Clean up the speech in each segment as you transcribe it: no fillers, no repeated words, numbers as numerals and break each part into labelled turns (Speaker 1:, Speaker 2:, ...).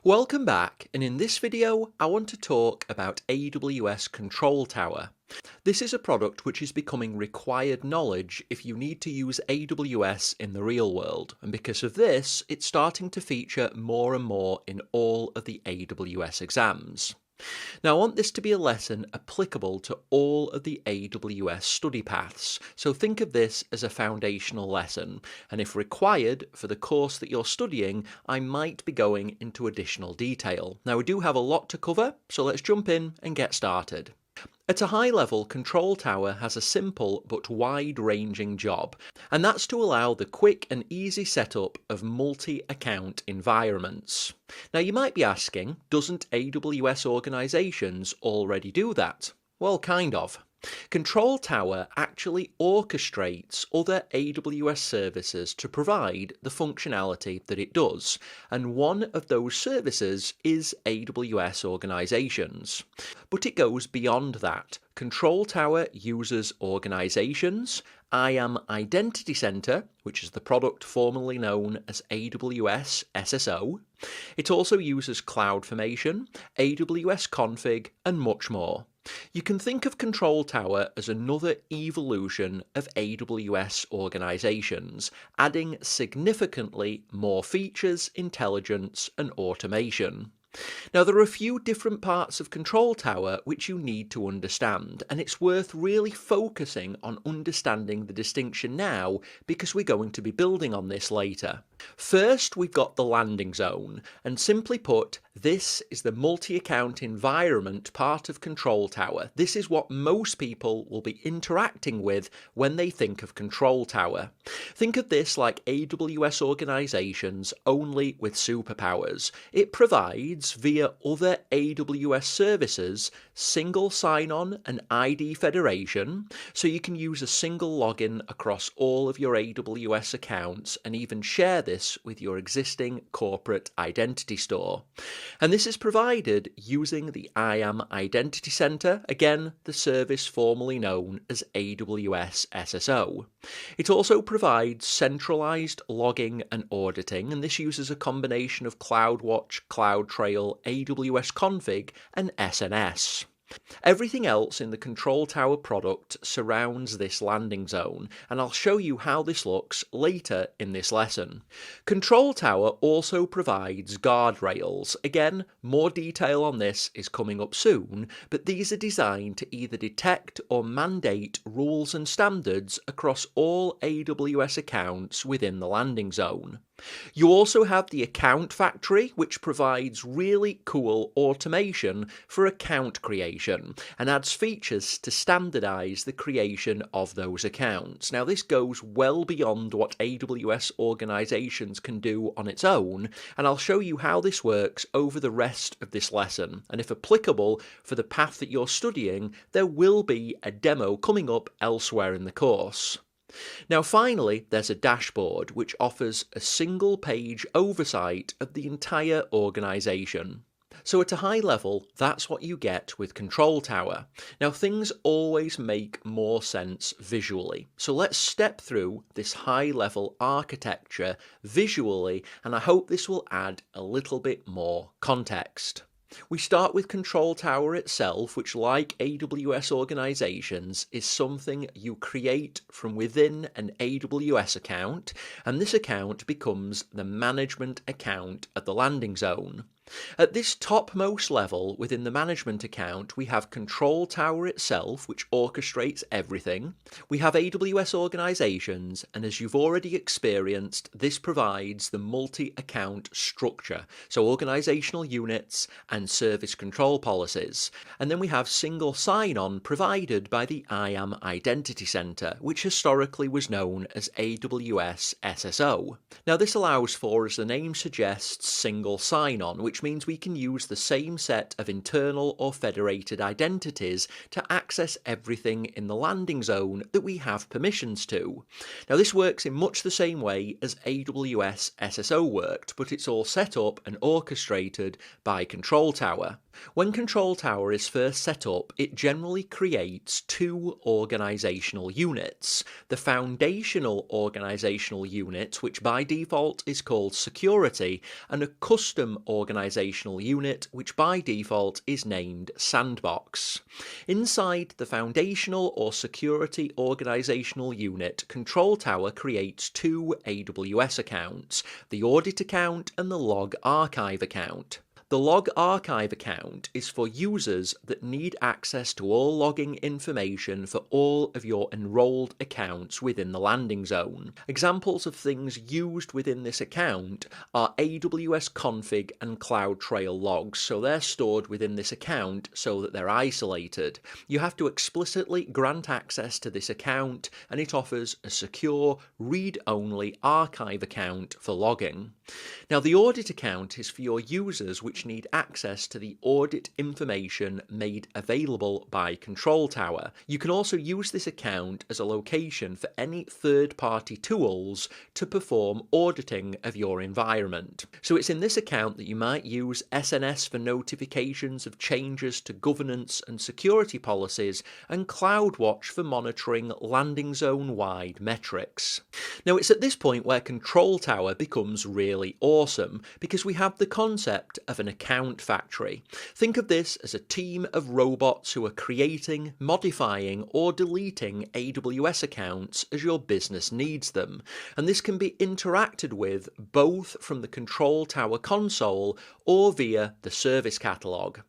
Speaker 1: Welcome back, and in this video I want to talk about AWS Control Tower. This is a product which is becoming required knowledge if you need to use AWS in the real world, and because of this it's starting to feature more and more in all of the AWS exams. Now I want this to be a lesson applicable to all of the AWS study paths, so think of this as a foundational lesson, and if required for the course that you're studying, I might be going into additional detail. Now we do have a lot to cover, so let's jump in and get started. At a high level, Control Tower has a simple but wide-ranging job, and that's to allow the quick and easy setup of multi-account environments. Now you might be asking, doesn't AWS organizations already do that? Well, kind of. Control Tower actually orchestrates other AWS services to provide the functionality that it does, and one of those services is AWS organizations. But it goes beyond that. Control Tower uses organizations, IAM Identity Center, which is the product formerly known as AWS SSO. It also uses CloudFormation, AWS Config, and much more. You can think of Control Tower as another evolution of AWS organizations, adding significantly more features, intelligence, and automation. Now there are a few different parts of Control Tower which you need to understand, and it's worth really focusing on understanding the distinction now because we're going to be building on this later. First, we've got the landing zone, and simply put, this is the multi-account environment part of Control Tower. This is what most people will be interacting with when they think of Control Tower. Think of this like AWS organizations only with superpowers. It provides, via other AWS services, single sign-on and ID federation, so you can use a single login across all of your AWS accounts and even share this with your existing corporate identity store. And this is provided using the IAM Identity Center, again, the service formerly known as AWS SSO. It also provides centralized logging and auditing, and this uses a combination of CloudWatch, CloudTrail, AWS Config, and SNS. Everything else in the Control Tower product surrounds this landing zone, and I'll show you how this looks later in this lesson. Control Tower also provides guardrails. Again, more detail on this is coming up soon, but these are designed to either detect or mandate rules and standards across all AWS accounts within the landing zone. You also have the Account Factory, which provides really cool automation for account creation and adds features to standardize the creation of those accounts. Now, this goes well beyond what AWS organizations can do on its own, and I'll show you how this works over the rest of this lesson. And if applicable for the path that you're studying, there will be a demo coming up elsewhere in the course. Now finally, there's a dashboard which offers a single page oversight of the entire organization. So at a high level, that's what you get with Control Tower. Now things always make more sense visually. So let's step through this high level architecture visually, and I hope this will add a little bit more context. We start with Control Tower itself, which, like AWS organizations, is something you create from within an AWS account, and this account becomes the management account at the landing zone. At this topmost level within the management account, we have Control Tower itself, which orchestrates everything. We have AWS organizations, and as you've already experienced, this provides the multi-account structure, so organizational units and service control policies. And then we have single sign-on provided by the IAM Identity Center, which historically was known as AWS SSO. Now this allows for, as the name suggests, single sign-on, which means we can use the same set of internal or federated identities to access everything in the landing zone that we have permissions to. Now this works in much the same way as AWS SSO worked, but it's all set up and orchestrated by Control Tower. When Control Tower is first set up, it generally creates two organizational units. The foundational organizational unit, which by default is called security, and a custom organizational organisational unit, which by default is named Sandbox. Inside the foundational or security organisational unit, Control Tower creates two AWS accounts, the Audit account and the Log Archive account. The Log Archive account is for users that need access to all logging information for all of your enrolled accounts within the landing zone. Examples of things used within this account are AWS config and CloudTrail logs, so they're stored within this account so that they're isolated. You have to explicitly grant access to this account, and it offers a secure, read-only archive account for logging. Now, the Audit account is for your users which need access to the audit information made available by Control Tower. You can also use this account as a location for any third-party tools to perform auditing of your environment. So it's in this account that you might use SNS for notifications of changes to governance and security policies, and CloudWatch for monitoring landing zone-wide metrics. Now, it's at this point where Control Tower becomes really awesome, because we have the concept of an account factory. Think of this as a team of robots who are creating, modifying, or deleting AWS accounts as your business needs them, and this can be interacted with both from the Control Tower console or via the service catalog.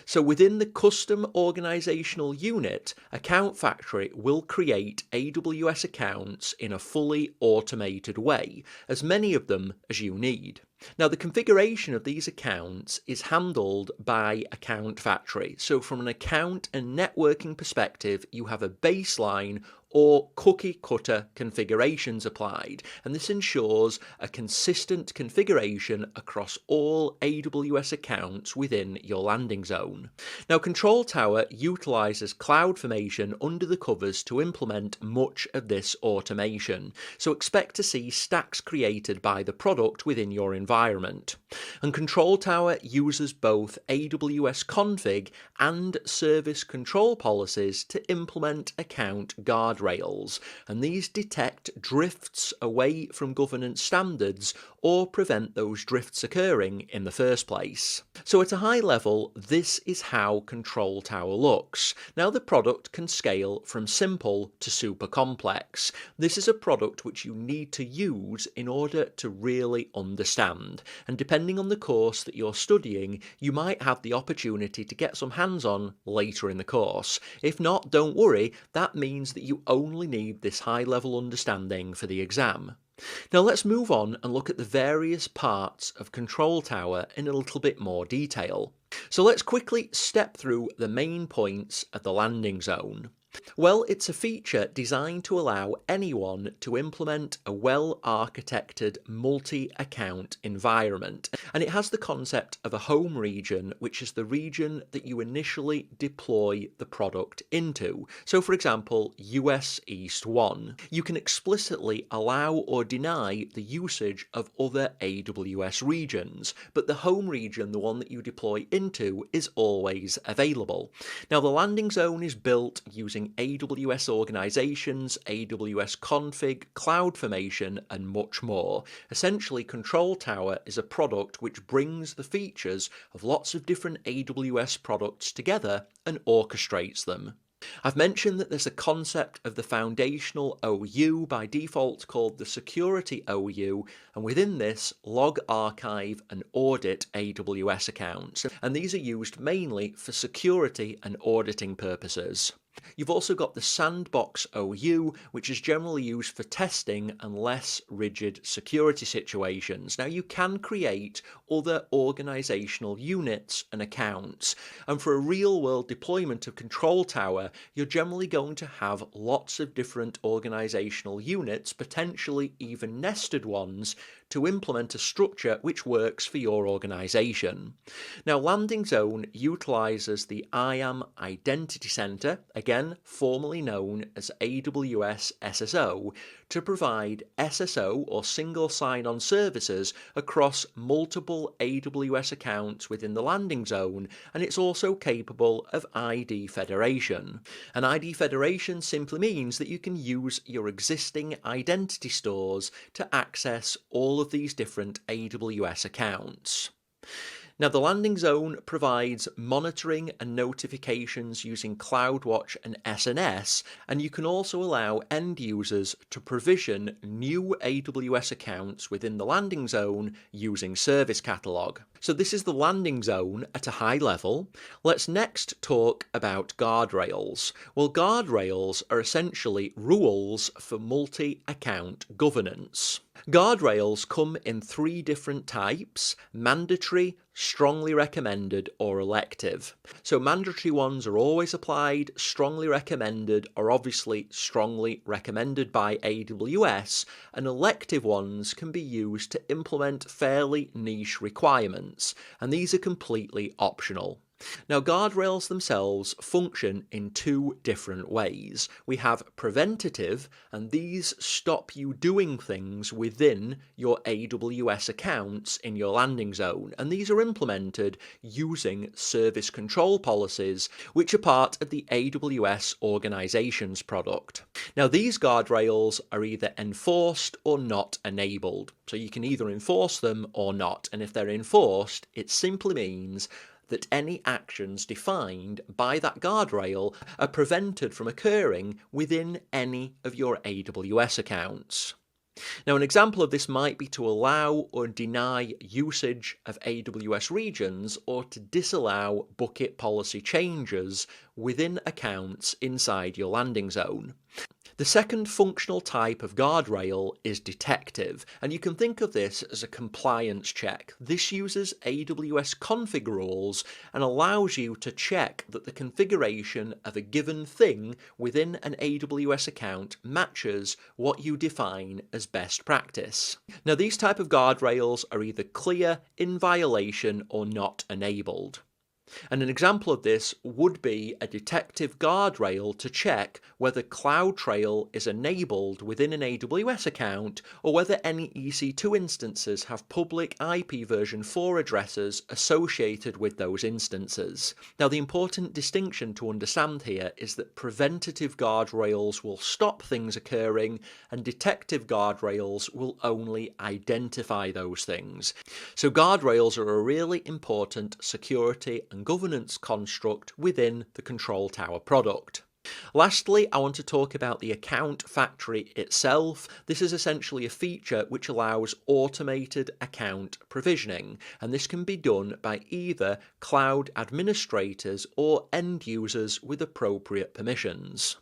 Speaker 1: So within the custom organisational unit, Account Factory will create AWS accounts in a fully automated way, as many of them as you need. Now, the configuration of these accounts is handled by Account Factory. So from an account and networking perspective, you have a baseline or cookie cutter configurations applied, and this ensures a consistent configuration across all AWS accounts within your landing zone. Now, Control Tower utilises CloudFormation under the covers to implement much of this automation, so expect to see stacks created by the product within your environment. And Control Tower uses both AWS config and service control policies to implement account guardrails, and these detect drifts away from governance standards or prevent those drifts occurring in the first place. So at a high level, this is how Control Tower looks. Now, the product can scale from simple to super complex. This is a product which you need to use in order to really understand, and depending on the course that you're studying, you might have the opportunity to get some hands-on later in the course. If not, don't worry, that means that you only need this high-level understanding for the exam. Now let's move on and look at the various parts of Control Tower in a little bit more detail. So let's quickly step through the main points of the landing zone. Well, it's a feature designed to allow anyone to implement a well-architected multi-account environment, and it has the concept of a home region, which is the region that you initially deploy the product into. So for example, US East 1. You can explicitly allow or deny the usage of other AWS regions, but the home region, the one that you deploy into, is always available. Now, the landing zone is built using AWS organizations, AWS config, CloudFormation, and much more. Essentially, Control Tower is a product which brings the features of lots of different AWS products together and orchestrates them. I've mentioned that there's a concept of the foundational OU, by default called the security OU, and within this, Log Archive and Audit AWS accounts, and these are used mainly for security and auditing purposes. You've also got the Sandbox OU, which is generally used for testing and less rigid security situations. Now, you can create other organizational units and accounts, and for a real-world deployment of Control Tower, you're generally going to have lots of different organizational units, potentially even nested ones, to implement a structure which works for your organization. Now, Landing Zone utilizes the IAM Identity Center, again formerly known as AWS SSO, to provide SSO or single sign-on services across multiple AWS accounts within the landing zone, and it's also capable of ID federation. An ID federation simply means that you can use your existing identity stores to access all of these different AWS accounts. Now, the landing zone provides monitoring and notifications using CloudWatch and SNS, and you can also allow end users to provision new AWS accounts within the landing zone using Service Catalog. So this is the landing zone at a high level. Let's next talk about guardrails. Well, guardrails are essentially rules for multi-account governance. Guardrails come in 3 different types: mandatory, strongly recommended, or elective. So mandatory ones are always applied, strongly recommended are obviously strongly recommended by AWS, and elective ones can be used to implement fairly niche requirements, and these are completely optional. Now, guardrails themselves function in 2 different ways. We have preventative, and these stop you doing things within your AWS accounts in your landing zone, and these are implemented using service control policies, which are part of the AWS Organizations product. Now, these guardrails are either enforced or not enabled, so you can either enforce them or not, and if they're enforced, it simply means that any actions defined by that guardrail are prevented from occurring within any of your AWS accounts. Now, an example of this might be to allow or deny usage of AWS regions, or to disallow bucket policy changes within accounts inside your landing zone. The second functional type of guardrail is detective, and you can think of this as a compliance check. This uses AWS config rules and allows you to check that the configuration of a given thing within an AWS account matches what you define as best practice. Now, these type of guardrails are either clear, in violation, or not enabled. And an example of this would be a detective guardrail to check whether CloudTrail is enabled within an AWS account, or whether any EC2 instances have public IP version 4 addresses associated with those instances. Now, the important distinction to understand here is that preventative guardrails will stop things occurring, and detective guardrails will only identify those things. So guardrails are a really important security and governance construct within the Control Tower product. Lastly, I want to talk about the account factory itself. This is essentially a feature which allows automated account provisioning, and this can be done by either cloud administrators or end users with appropriate permissions.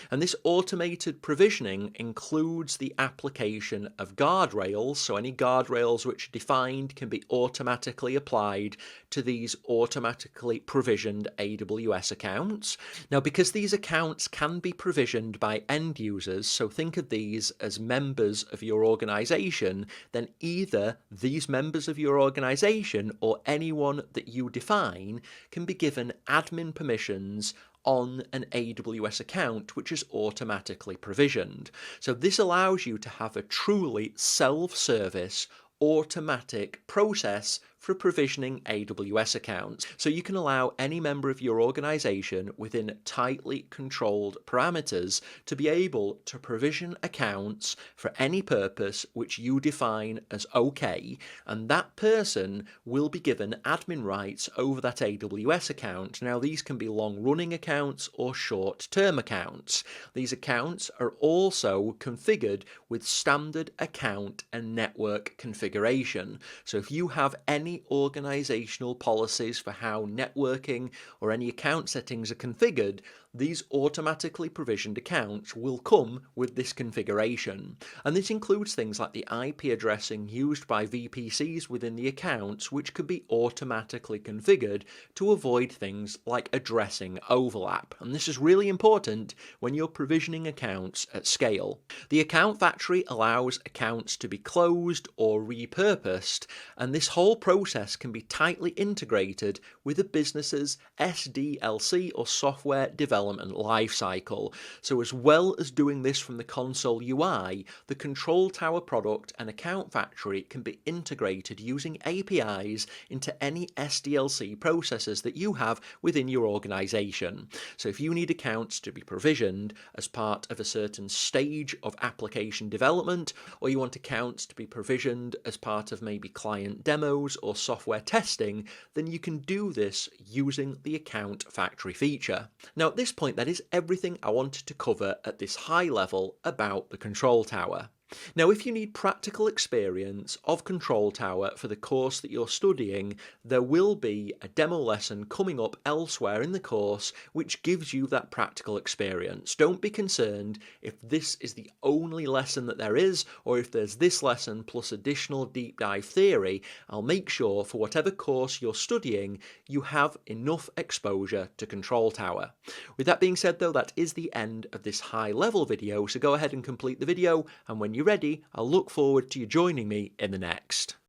Speaker 1: And this automated provisioning includes the application of guardrails, so any guardrails which are defined can be automatically applied to these automatically provisioned AWS accounts. Now, because these accounts can be provisioned by end users, so think of these as members of your organization, then either these members of your organization or anyone that you define can be given admin permissions on an AWS account which is automatically provisioned. So this allows you to have a truly self-service, automatic process for provisioning AWS accounts. So you can allow any member of your organization within tightly controlled parameters to be able to provision accounts for any purpose which you define as okay, and that person will be given admin rights over that AWS account. Now, these can be long-running accounts or short-term accounts. These accounts are also configured with standard account and network configuration. So if you have any organizational policies for how networking or any account settings are configured, these automatically provisioned accounts will come with this configuration. And this includes things like the IP addressing used by VPCs within the accounts, which could be automatically configured to avoid things like addressing overlap. And this is really important when you're provisioning accounts at scale. The account factory allows accounts to be closed or repurposed, and this whole process can be tightly integrated with a business's SDLC or software development development lifecycle. So as well as doing this from the console UI, the Control Tower product and account factory can be integrated using APIs into any SDLC processes that you have within your organization. So if you need accounts to be provisioned as part of a certain stage of application development, or you want accounts to be provisioned as part of maybe client demos or software testing, then you can do this using the account factory feature. Now at this point, that is everything I wanted to cover at this high level about the Control Tower. Now, if you need practical experience of Control Tower for the course that you're studying, there will be a demo lesson coming up elsewhere in the course which gives you that practical experience. Don't be concerned if this is the only lesson that there is, or if there's this lesson plus additional deep dive theory. I'll make sure for whatever course you're studying, you have enough exposure to Control Tower. With that being said though, that is the end of this high level video, so go ahead and complete the video, and when you're ready, I'll look forward to you joining me in the next.